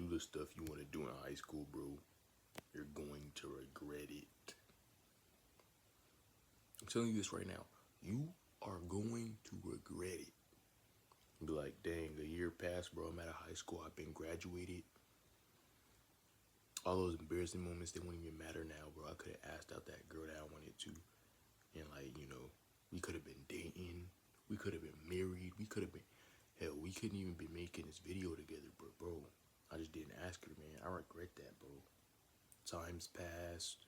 do the stuff you want to do in high school, bro, you're going to regret it. I'm telling you this right now. You are going to regret it. Be like, dang, a year passed, bro. I'm out of high school. I've been graduated. All those embarrassing moments, they won't even matter now, bro. I could have asked out that girl that I wanted to. And, like, we could have been dating. We could have been married. We could have been, hell, we couldn't even be making this video together, bro. I just didn't ask her, man. I regret that, bro. Times passed.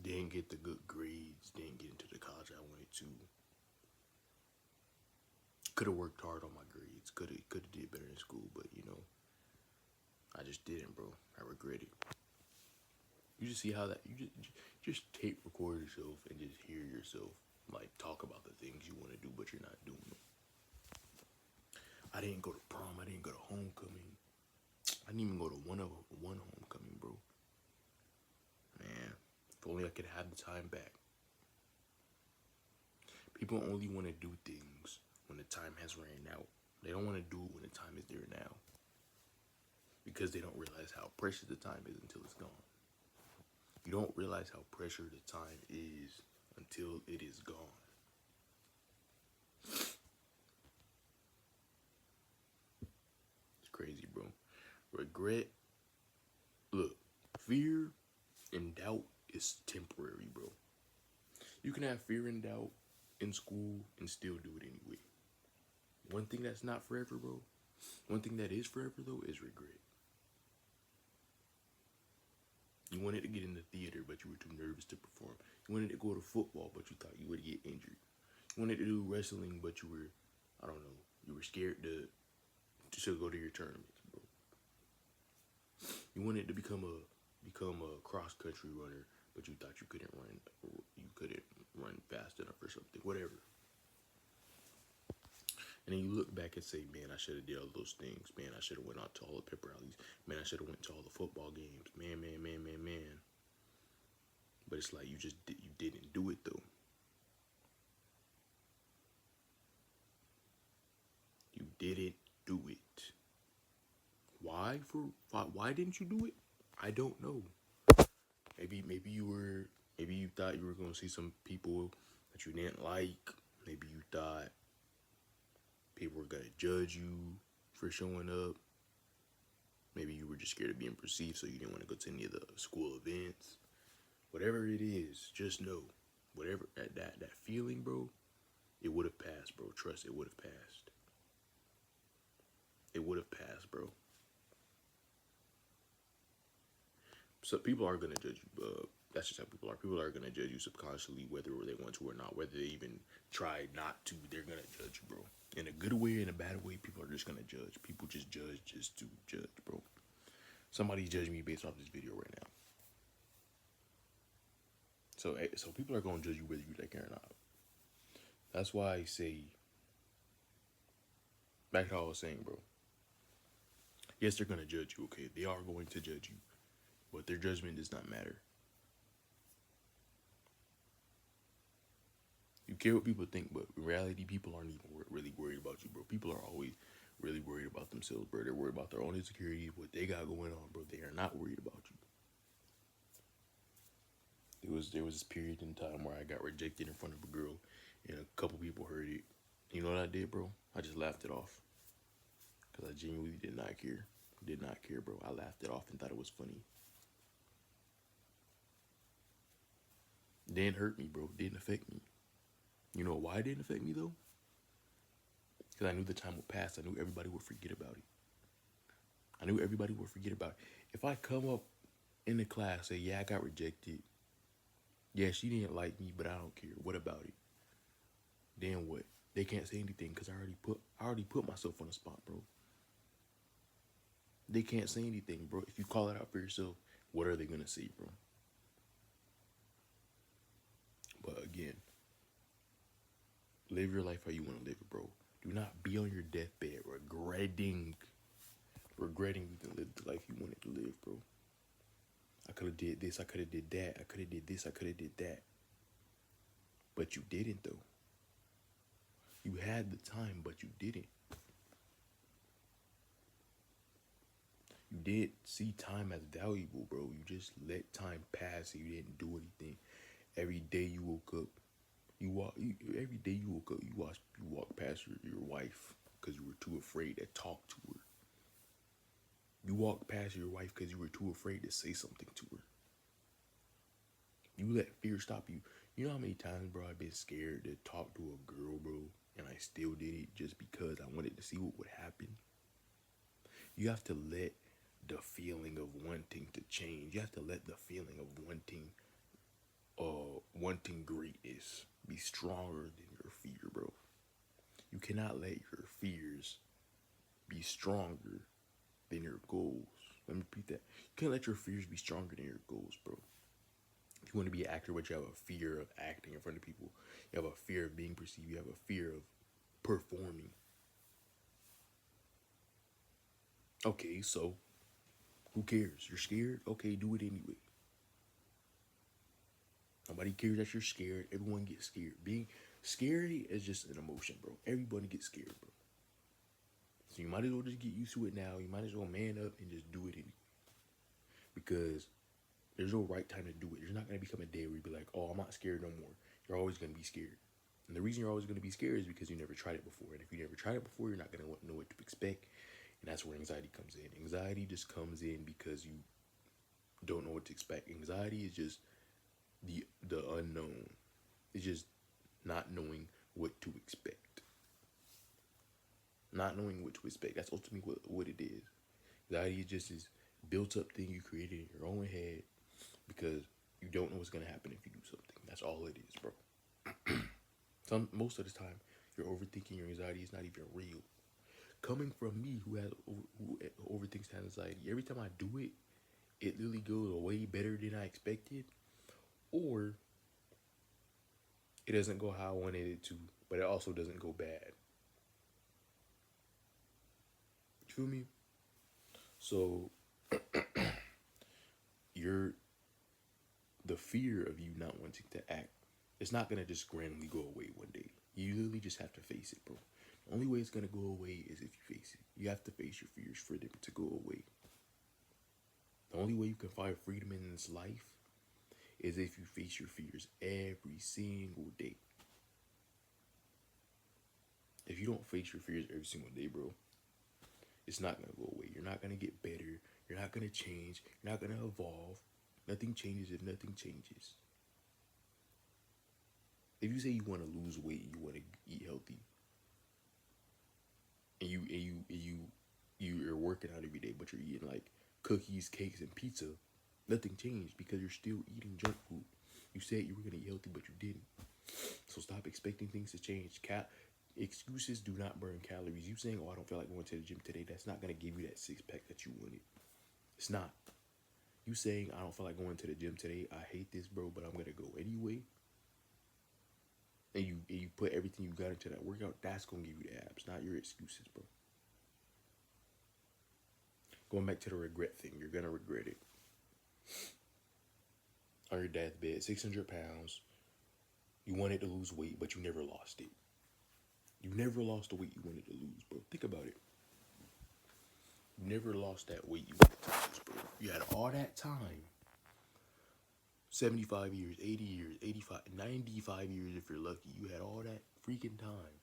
Didn't get the good grades. Didn't get into the college I wanted to. Could have worked hard on my grades. Could have did better in school, but I just didn't, bro. I regret it. You just see how that you just tape record yourself and just hear yourself like talk about the things you want to do, but you're not doing them. I didn't go to prom. I didn't go to homecoming. I didn't even go to one homecoming, bro. Man, if only I could have the time back. People only want to do things when the time has ran out. They don't want to do it when the time is there now. Because they don't realize how precious the time is until it's gone. You don't realize how precious the time is until it is gone. It's crazy, bro. Regret, look, fear and doubt is temporary, bro. You can have fear and doubt in school and still do it anyway. One thing that's not forever, bro. One thing that is forever, though, is regret. You wanted to get in the theater, but you were too nervous to perform. You wanted to go to football, but you thought you would get injured. You wanted to do wrestling, but you were, I don't know, you were scared to go to your tournaments, bro. You wanted to become a cross country runner, but you thought you couldn't run fast enough or something, whatever. And then you look back and say, man, I should have did all those things. Man, I should have went out to all the pep rallies. Man, I should have went to all the football games. Man. But it's like you didn't do it, though. You didn't do it. Why didn't you do it? I don't know. Maybe you thought you were gonna see some people that you didn't like. Maybe you thought people were gonna judge you for showing up. Maybe you were just scared of being perceived, so you didn't want to go to any of the school events. Whatever it is, just know, whatever that feeling, bro, it would have passed, bro. Trust, it would have passed. It would have passed, bro. So people are gonna judge you. That's just how people are. People are gonna judge you subconsciously, whether they want to or not. Whether they even try not to, they're gonna judge you, bro. In a good way, in a bad way, people are just gonna judge. People just judge just to judge, bro. Somebody's judging me based off this video right now. So people are gonna judge you whether you like it or not. That's why I say, back to what I was saying, bro. Yes, they're gonna judge you. Okay, they are going to judge you, but their judgment does not matter. You care what people think, but in reality, people aren't even really worried about you, bro. People are always really worried about themselves, bro. They're worried about their own insecurities, what they got going on, bro. They are not worried about you. There was this period in time where I got rejected in front of a girl, and a couple people heard it. You know what I did, bro? I just laughed it off, because I genuinely did not care. Did not care, bro. I laughed it off and thought it was funny. It didn't hurt me, bro. It didn't affect me. You know why it didn't affect me, though? Because I knew the time would pass. I knew everybody would forget about it. If I come up in the class, say, yeah, I got rejected. Yeah, she didn't like me, but I don't care. What about it? Then what? They can't say anything because I already put myself on the spot, bro. They can't say anything, bro. If you call it out for yourself, what are they going to say, bro? But again, live your life how you want to live it, bro. Do not be on your deathbed regretting you didn't live the life you wanted to live, bro. I could have did this, I could have did that, I could have did this, I could have did that. But you didn't, though. You had the time, but you didn't. You didn't see time as valuable, bro. You just let time pass and you didn't do anything. Every day you woke up, every day you woke up, you walk past your wife because you were too afraid to talk to her. You walked past your wife because you were too afraid to say something to her. You let fear stop you. You know how many times, bro, I've been scared to talk to a girl, bro, and I still did it just because I wanted to see what would happen. You have to let the feeling of wanting to change. You have to let the feeling of wanting greatness be stronger than your fear, bro. You cannot let your fears be stronger than your goals. Let me repeat that. You can't let your fears be stronger than your goals, bro. If you want to be an actor, but you have a fear of acting in front of people, you have a fear of being perceived, you have a fear of performing. Okay, so who cares? You're scared? Okay, do it anyway. Nobody cares that you're scared. Everyone gets scared. Being scary is just an emotion, bro. Everybody gets scared, bro. So you might as well just get used to it now. You might as well man up and just do it anyway. Because there's no right time to do it. There's not going to become a day where you be like, oh, I'm not scared no more. You're always going to be scared. And the reason you're always going to be scared is because you never tried it before. And if you never tried it before, you're not going to know what to expect. And that's where anxiety comes in. Anxiety just comes in because you don't know what to expect. Anxiety is just the unknown. It's just not knowing what to expect. Not knowing what to expect. That's ultimately what it is. Anxiety is just this built up thing you created in your own head because you don't know what's gonna happen if you do something. That's all it is, bro. Most of the time, your overthinking, your anxiety is not even real. Coming from me, who overthinks anxiety, every time I do it, it literally goes way better than I expected, or it doesn't go how I wanted it to, but it also doesn't go bad. You feel me? So you're the fear of you not wanting to act, it's not gonna just randomly go away one day. You literally just have to face it, bro. The only way it's gonna go away is if you face it. You have to face your fears for them to go away. The only way you can find freedom in this life is if you face your fears every single day. If you don't face your fears every single day, bro, it's not gonna go away. You're not gonna get better. You're not gonna change. You're not gonna evolve. Nothing changes if nothing changes. If you say you want to lose weight, you want to eat healthy, and you're working out every day, but you're eating like cookies, cakes, and pizza, nothing changed because you're still eating junk food. You said you were gonna eat healthy, but you didn't. So stop expecting things to change. Excuses do not burn calories. You saying, "Oh, I don't feel like going to the gym today," that's not gonna give you that six pack that you wanted. It's not. You saying, "I don't feel like going to the gym today. I hate this, bro, but I'm gonna go anyway." And you put everything you got into that workout, that's gonna give you the abs, not your excuses, bro. Going back to the regret thing, you're gonna regret it. On your deathbed, 600 pounds, you wanted to lose weight, but you never lost it. You never lost the weight you wanted to lose, bro. Think about it. You never lost that weight you wanted to lose, bro. You had all that time. 75 years, 80 years, 85, 95 years if you're lucky. You had all that freaking time.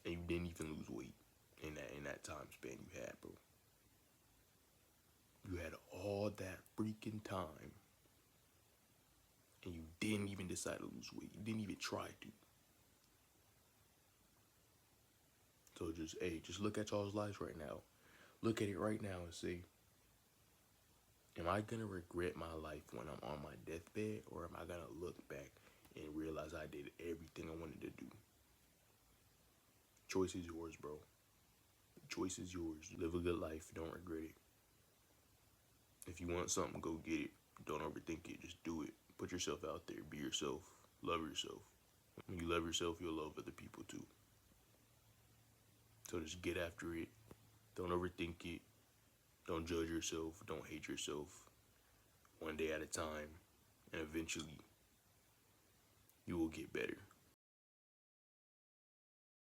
And you didn't even lose weight in that time span you had, bro. You had all that freaking time. And you didn't even decide to lose weight. You didn't even try to. So just look at y'all's lives right now. Look at it right now and say, am I gonna regret my life when I'm on my deathbed, or am I gonna look back and realize I did everything I wanted to do? Choice is yours, bro. Choice is yours. Live a good life. Don't regret it. If you want something, go get it. Don't overthink it. Just do it. Put yourself out there. Be yourself. Love yourself. When you love yourself, you'll love other people too. So just get after it. Don't overthink it. Don't judge yourself. Don't hate yourself. One day at a time. And eventually, you will get better.